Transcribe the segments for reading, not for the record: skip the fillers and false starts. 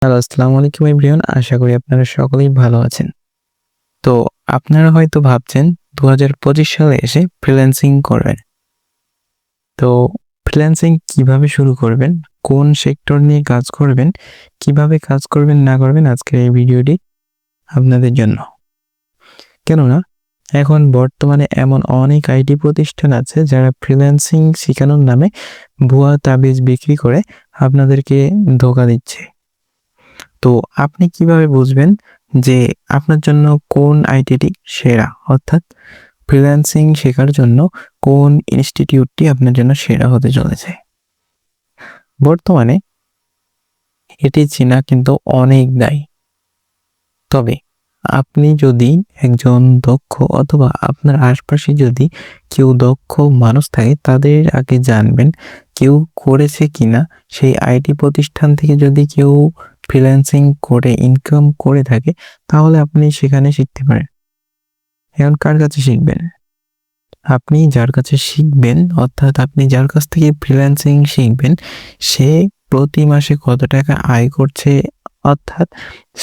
Hello, আসসালামু আলাইকুম everyone. আশা করি আপনারা সকলেই ভালো আছেন। তো আপনারা হয়তো ভাবছেন ২০২৫ সালে এসে ফ্রিল্যান্সিং করবেন। তো ফ্রিল্যান্সিং কিভাবে শুরু করবেন? কোন সেক্টর নিয়ে কাজ করবেন? কিভাবে কাজ করবেন না করবেন আজকের এই ভিডিওটি আপনাদের জন্য। কেননা এখন বর্তমানে এমন অনেক আইটি প্রতিষ্ঠান আছে যারা ফ্রিল্যান্সিং শিখানোর নামে ভুয়া তাবিজ বিক্রি করে আপনাদেরকে ধোঁকা দিচ্ছে। তো আপনি কিভাবে বুঝবেন যে আপনার জন্য কোন আইডিটি সেরা? অর্থাৎ ফ্রিল্যান্সিং শেখার জন্য কোন ইনস্টিটিউটটি আপনার জন্য সেরা হতে চলেছে? বর্তমানে এটি চেনা কিন্তু অনেক দায়। তবে আপনি যদি একজন দক্ষ অথবা আপনার আশপাশে যদি কেউ দক্ষ মানুষ থাকে তাদের আগে জানবেন কেউ করেছে কিনা। সেই আইটি প্রতিষ্ঠান থেকে যদি কেউ ফ্রিল্যান্সিং করে ইনকাম করে থাকে তাহলে আপনি সেখানে শিখতে পারেন। এখন কার কাছে শিখবেন? আপনি যার কাছে শিখবেন অর্থাৎ আপনি যার কাছ থেকে ফ্রিল্যান্সিং শিখবেন সে প্রতি মাসে কত টাকা আয় করছে, অর্থাৎ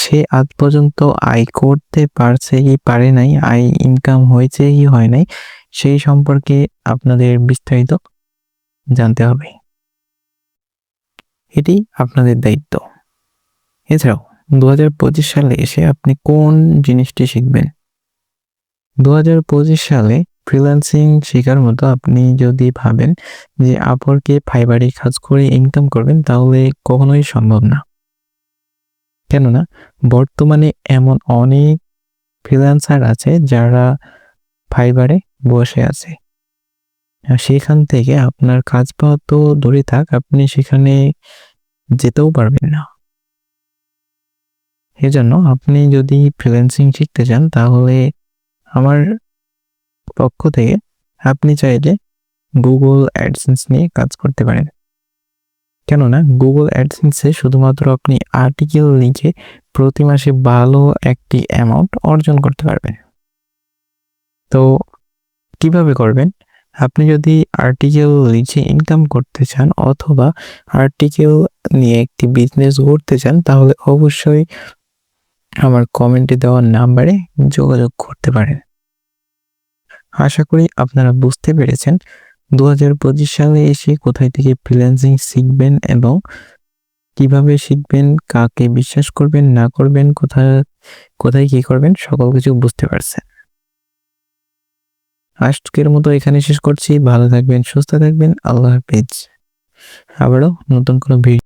সে আজ পর্যন্ত আয় করতে পারছে কি পারে নাই, আয় ইনকাম হয়েছে কি হয় নাই, সেই সম্পর্কে আপনাদের বিস্তারিত জানতে হবে। এটি আপনাদের দায়িত্ব। এছাড়াও ২০২৫ সালে এসে আপনি কোন জিনিসটি শিখবেন? ২০২৫ সালে ফ্রিল্যান্সিং শেখার মতো আপনি যদি ভাবেন যে আপওয়ার্কে, ফাইবারে কাজ করে ইনকাম করবেন তাহলে কখনোই সম্ভব না। কেননা বর্তমানে এমন অনেক ফ্রিল্যান্সার আছে যারা ফাইবারে বসে আছে। সেখান থেকে আপনার কাজ পাওয়া তো দূরে থাক, আপনি সেখানে যেতেও পারবেন না। এজন্য আপনি যদি ফ্রিল্যান্সিং শিখতে চান তাহলে আমার পক্ষ থেকে আপনি চাইলে Google AdSense নিয়ে কাজ করতে পারেন। কেননা Google AdSense এ শুধুমাত্র আপনি আর্টিকেল লিখে প্রতি মাসে ভালো একটি অ্যামাউন্ট অর্জন করতে পারবেন। তো কিভাবে করবেন? আপনি যদি আর্টিকেল লিখে ইনকাম করতে চান অথবা আর্টিকেল নিয়ে একটি বিজনেস গড়তে চান তাহলে অবশ্যই আমার কমেন্টে দেওয়া নাম্বারে যোগাযোগ করতে পারেন। আশা করি আপনারা বুঝতে পেরেছেন ২০২৫ সালে এসে কোথায় থেকে ফ্রিল্যান্সিং শিখবেন এবং কিভাবে শিখবেন, কাকে বিশ্বাস করবেন না করবেন, কোথায় কি করবেন সকল কিছু বুঝতে পারছেন। আজকের মতো এখানে শেষ করছি। ভালো থাকবেন, সুস্থ থাকবেন। আল্লাহ হাফেজ। আবারও নতুন কোনো ভিডিও